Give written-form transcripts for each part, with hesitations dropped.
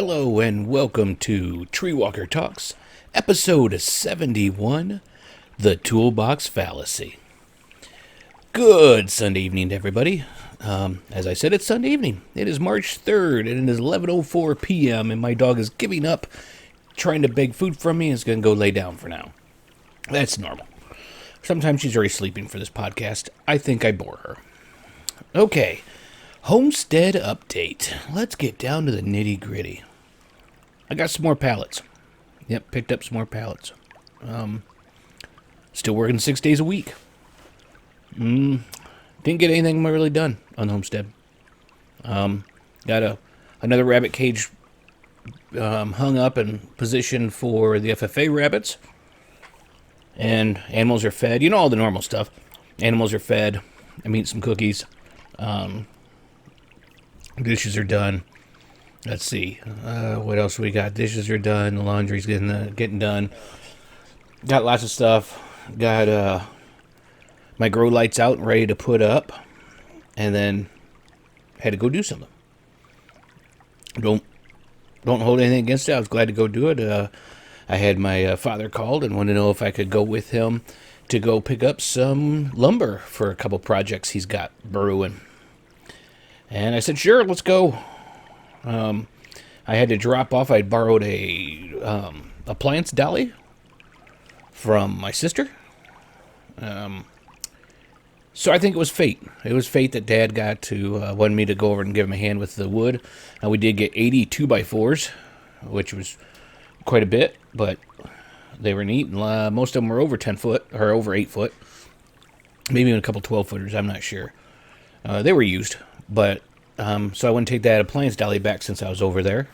Hello and welcome to TreeWalker Talks, episode 71, The Toolbox Fallacy. Good Sunday evening to everybody. As I said, it's Sunday evening. It is March 3rd and it is 11:04 p.m. and my dog is giving up, trying to beg food from me and is going to go lay down for now. That's normal. Sometimes she's already sleeping for this podcast. I think I bore her. Okay. Homestead update. Let's get down to the nitty gritty. I got some more pallets. Yep, picked up some more pallets. Still working 6 days a week. Didn't get anything really done on the homestead. Got another rabbit cage hung up and positioned for the FFA rabbits. And animals are fed. You know all the normal stuff. Animals are fed. I'm eating some cookies. Dishes are done. Let's see. What else we got? Dishes are done. The laundry's getting done. Got lots of stuff. Got my grow lights out and ready to put up. And then had to go do something. Don't hold anything against it. I was glad to go do it. I had my father called and wanted to know if I could go with him to go pick up some lumber for a couple projects he's got brewing. And I said, sure, let's go. I had to drop off. I'd borrowed a appliance dolly from my sister. So I think it was fate. It was fate that Dad got to wanted me to go over and give him a hand with the wood. We did get 80 2x4s, which was quite a bit, but they were neat. And, most of them were over 10 foot, or over 8 foot. Maybe even a couple 12-footers, I'm not sure. They were used. But, so I went and take that appliance dolly back since I was over there.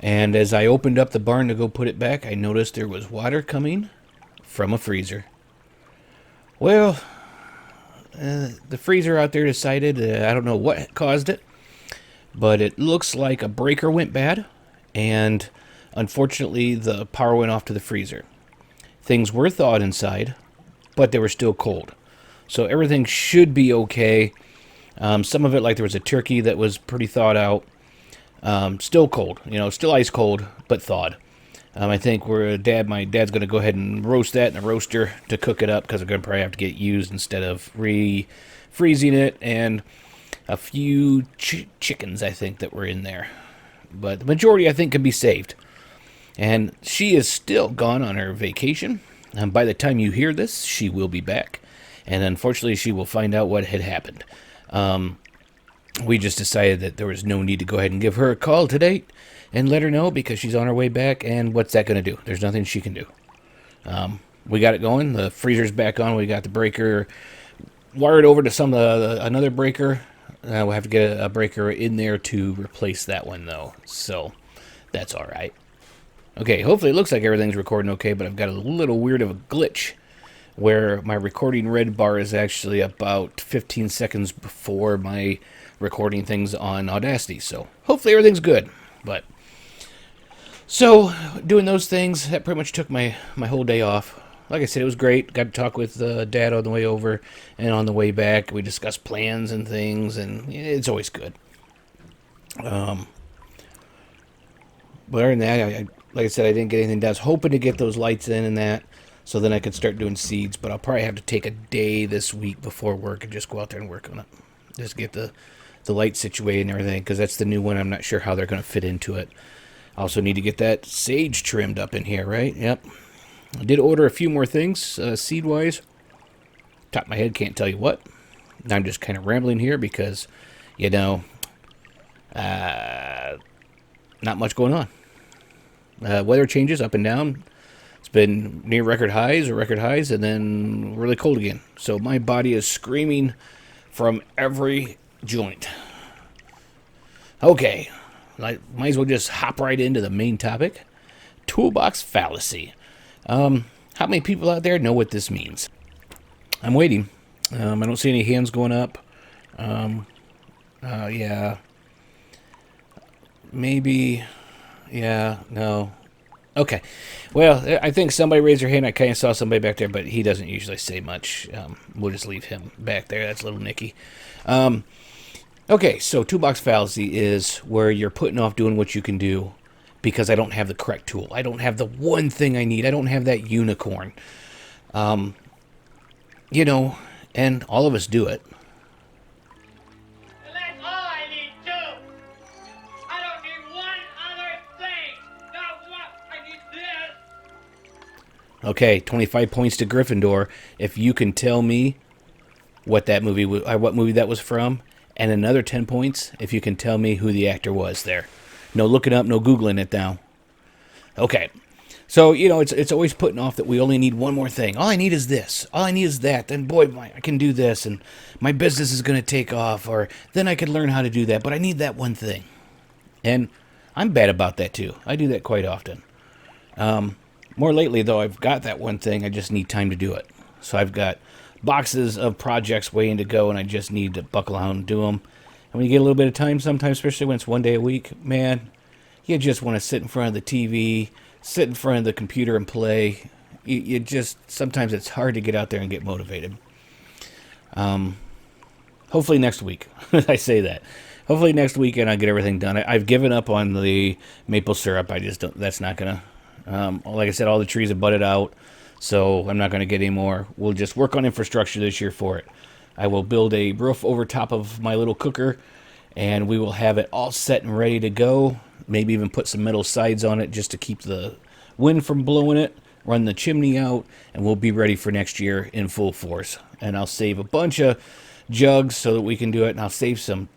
And as I opened up the barn to go put it back, I noticed there was water coming from a freezer. Well, the freezer out there decided, I don't know what caused it, but it looks like a breaker went bad, and unfortunately the power went off to the freezer. Things were thawed inside, but they were still cold. So everything should be okay. Some of it, like there was a turkey that was pretty thawed out. Still cold, still ice cold, but thawed. I think my dad's going to go ahead and roast that in the roaster to cook it up because we're going to probably have to get it used instead of freezing it. And a few chickens, I think, that were in there. But the majority, I think, can be saved. And she is still gone on her vacation. And by the time you hear this, she will be back. And unfortunately, she will find out what had happened. We just decided that there was no need to go ahead and give her a call today and let her know because she's on her way back, and what's that going to do? There's nothing she can do. We got it going. The freezer's back on. We got the breaker wired over to another breaker. We'll have to get a breaker in there to replace that one, though, so that's all right. Okay, hopefully it looks like everything's recording okay, but I've got a little weird of a glitch where my recording red bar is actually about 15 seconds before my recording things on Audacity. So hopefully everything's good. But so doing those things, that pretty much took my whole day off. Like I said, it was great. Got to talk with Dad on the way over and on the way back. We discussed plans and things, and it's always good. But other than that, like I said, I didn't get anything done. I was hoping to get those lights in and that, so then I could start doing seeds, but I'll probably have to take a day this week before work and just go out there and work on it. Just get the light situated and everything, because that's the new one. I'm not sure how they're going to fit into it. I also need to get that sage trimmed up in here, right? Yep. I did order a few more things, seed-wise. Top of my head, can't tell you what. I'm just kind of rambling here because, not much going on. Weather changes up and down. It's been near record highs, and then really cold again. So my body is screaming from every joint. Okay, I might as well just hop right into the main topic. Toolbox Fallacy. How many people out there know what this means? I'm waiting. I don't see any hands going up. Yeah. Maybe. Yeah, no. Okay. Well, I think somebody raised their hand. I kind of saw somebody back there, but he doesn't usually say much. We'll just leave him back there. That's little Nicky. Okay, so Toolbox Fallacy is where you're putting off doing what you can do because I don't have the correct tool. I don't have the one thing I need. I don't have that unicorn. You know, and all of us do it. And that's all I need too. I don't need one other thing. Not one. I need this. Okay, 25 points to Gryffindor. If you can tell me what movie that was from, and another 10 points if you can tell me who the actor was there. No looking up, no Googling it now. Okay. So, you know, it's always putting off that we only need one more thing. All I need is this. All I need is that. Then, boy, I can do this, and my business is going to take off, or then I could learn how to do that, but I need that one thing. And I'm bad about that, too. I do that quite often. More lately, though, I've got that one thing. I just need time to do it. So I've got boxes of projects waiting to go, and I just need to buckle down and do them. And when you get a little bit of time, sometimes, especially when it's one day a week, man, you just want to sit in front of the TV, sit in front of the computer and play. You just, sometimes it's hard to get out there and get motivated. Hopefully next week, I say that. Hopefully next weekend I'll get everything done. I've given up on the maple syrup. I just don't, that's not going to, like I said, all the trees have budded out, so I'm not going to get any more. We'll just work on infrastructure this year for it. I will build a roof over top of my little cooker, and we will have it all set and ready to go. Maybe even put some metal sides on it just to keep the wind from blowing it, run the chimney out, and we'll be ready for next year in full force. And I'll save a bunch of jugs so that we can do it, and I'll save some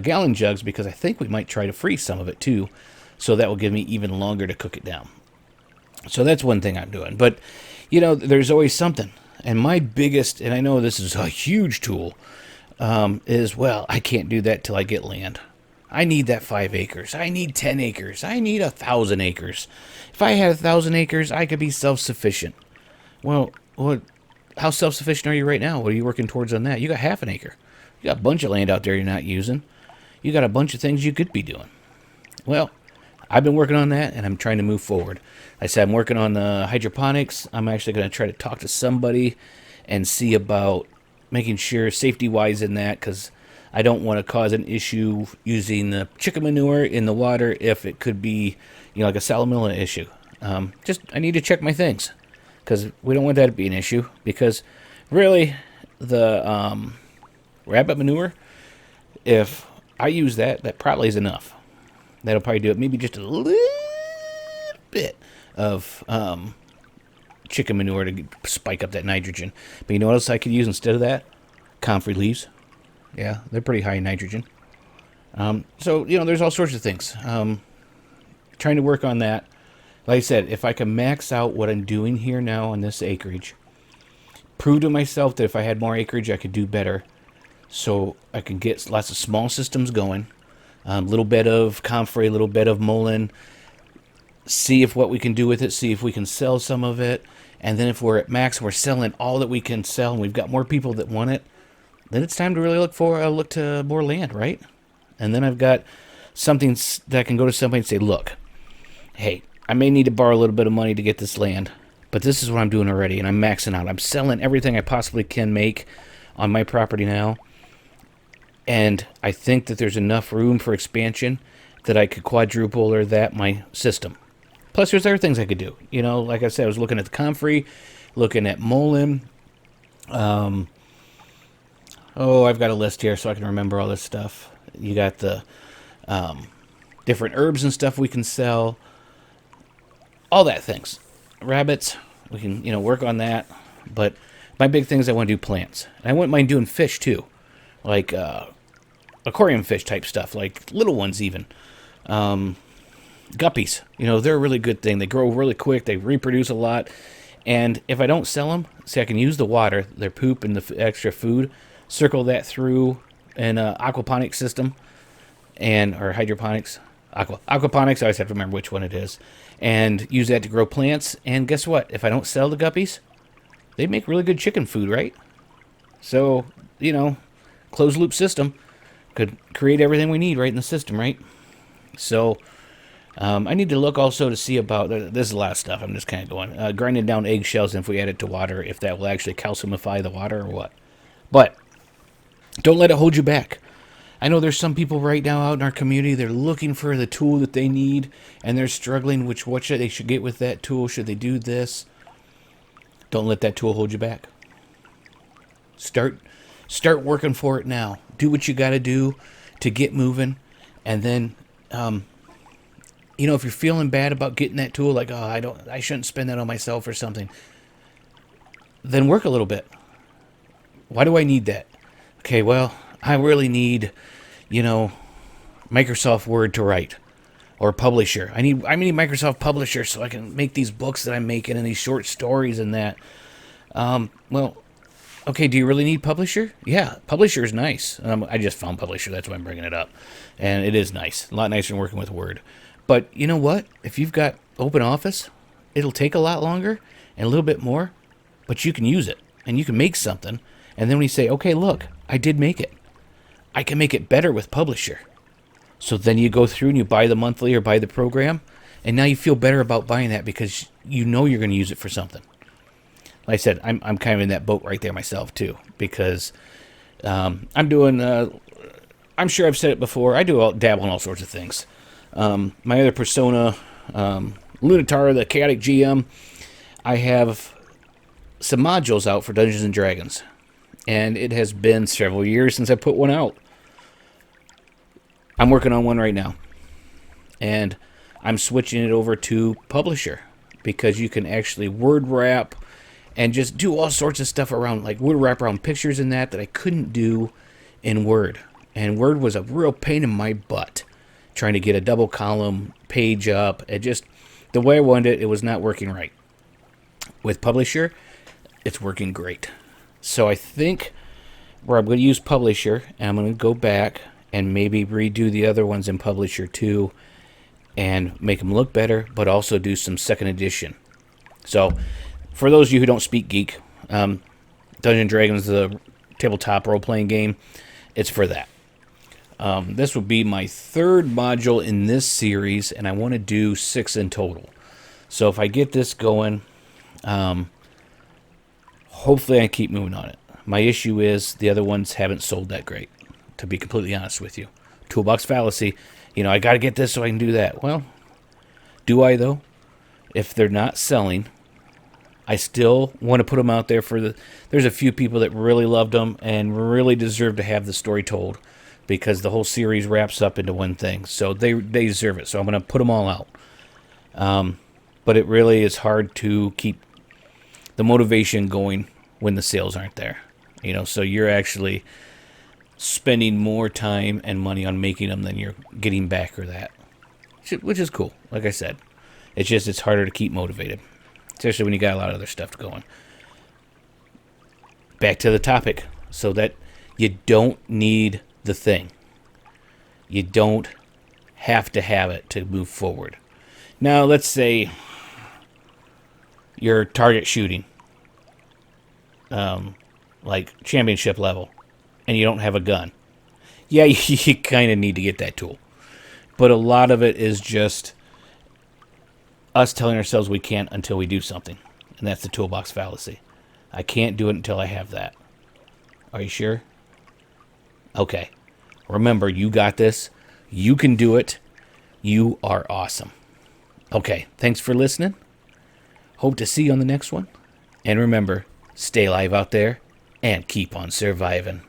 gallon jugs because I think we might try to freeze some of it too, so that will give me even longer to cook it down. So that's one thing I'm doing. But, you know, there's always something. And my biggest, and I know this is a huge tool, is, well, I can't do that till I get land. I need that 5 acres. I need 10 acres. I need 1,000 acres. If I had 1,000 acres, I could be self-sufficient. Well, how self-sufficient are you right now? What are you working towards on that? You got half an acre. You got a bunch of land out there you're not using. You got a bunch of things you could be doing. Well, I've been working on that, and I'm trying to move forward. I said I'm working on the hydroponics. I'm actually going to try to talk to somebody and see about making sure safety-wise in that, because I don't want to cause an issue using the chicken manure in the water if it could be, you know, like a salmonella issue. I need to check my things, because we don't want that to be an issue, because really the rabbit manure, if I use that, that probably is enough. That'll probably do it. Maybe just a little bit of chicken manure to spike up that nitrogen. But you know what else I could use instead of that? Comfrey leaves. Yeah, they're pretty high in nitrogen. So, you know, there's all sorts of things. Trying to work on that. Like I said, if I can max out what I'm doing here now on this acreage, prove to myself that if I had more acreage, I could do better. So I can get lots of small systems going. A little bit of comfrey, a little bit of mullein. See if what we can do with it. See if we can sell some of it. And then if we're at max and we're selling all that we can sell, and we've got more people that want it, then it's time to really look to more land, right? And then I've got something that I can go to somebody and say, look, hey, I may need to borrow a little bit of money to get this land, but this is what I'm doing already, and I'm maxing out. I'm selling everything I possibly can make on my property now. And I think that there's enough room for expansion that I could quadruple or that my system. Plus, there's other things I could do. You know, like I said, I was looking at the comfrey, looking at mullein. I've got a list here so I can remember all this stuff. You got the different herbs and stuff we can sell. All that things. Rabbits, we can, you know, work on that. But my big thing is I want to do plants. And I wouldn't mind doing fish, too. Like aquarium fish type stuff, like little ones even. Guppies, you know, they're a really good thing. They grow really quick. They reproduce a lot. And if I don't sell them, see, I can use the water, their poop and the extra food, circle that through an aquaponics system or hydroponics. Aquaponics, I always have to remember which one it is. And use that to grow plants. And guess what? If I don't sell the guppies, they make really good chicken food, right? So, you know, closed loop system could create everything we need right in the system, right? So I need to look also to see about, this is a lot of stuff, I'm just kind of going, grinding down eggshells, and if we add it to water, if that will actually calciumify the water or what. But don't let it hold you back. I know there's some people right now out in our community, they're looking for the tool that they need, and they're struggling what should they should get with that tool. Should they do this? Don't let that tool hold you back. Start working for it now. Do what you got to do to get moving, and then if you're feeling bad about getting that tool, like, oh, I shouldn't spend that on myself or something, then work a little bit. Why do I need that? Okay, well, I really need, Microsoft Word to write, or Publisher. I need Microsoft Publisher so I can make these books that I'm making and these short stories and that. Well, okay, do you really need Publisher? Yeah, Publisher is nice. I just found Publisher, that's why I'm bringing it up. And it is nice, a lot nicer than working with Word. But you know what? If you've got Open Office, it'll take a lot longer and a little bit more, but you can use it and you can make something. And then when you say, okay, look, I did make it. I can make it better with Publisher. So then you go through and you buy the monthly or buy the program, and now you feel better about buying that because you know you're going to use it for something. Like I said, I'm kind of in that boat right there myself too, because I'm doing. I'm sure I've said it before. I dabble in all sorts of things. My other persona, Lunatara, the Chaotic GM, I have some modules out for Dungeons and Dragons. And it has been several years since I put one out. I'm working on one right now. And I'm switching it over to Publisher, because you can actually word wrap and just do all sorts of stuff around, like word wrap around pictures and that I couldn't do in Word. And Word was a real pain in my butt, trying to get a double column page up. It just, the way I wanted it, it was not working right. With Publisher, it's working great. So I think where I'm going to use Publisher, and I'm going to go back and maybe redo the other ones in Publisher too, and make them look better, but also do some second edition. So for those of you who don't speak geek, Dungeons & Dragons, the tabletop role-playing game, it's for that. This will be my third module in this series, and I want to do 6 in total. So if I get this going, hopefully I keep moving on it. My issue is the other ones haven't sold that great, to be completely honest with you. Toolbox Fallacy, I got to get this so I can do that. Well, do I though? If they're not selling, I still want to put them out there there's a few people that really loved them and really deserve to have the story told, because the whole series wraps up into one thing. So they deserve it. So I'm going to put them all out. But it really is hard to keep the motivation going when the sales aren't there. So you're actually spending more time and money on making them than you're getting back or that. Which is cool. Like I said, it's harder to keep motivated, especially when you got a lot of other stuff going. Back to the topic, so that you don't need the thing. You don't have to have it to move forward. Now, let's say you're target shooting, like championship level, and you don't have a gun. Yeah, you kind of need to get that tool. But a lot of it is just us telling ourselves we can't until we do something. And that's the Toolbox Fallacy. I can't do it until I have that. Are you sure? Okay. Remember, you got this. You can do it. You are awesome. Okay, thanks for listening. Hope to see you on the next one. And remember, stay alive out there and keep on surviving.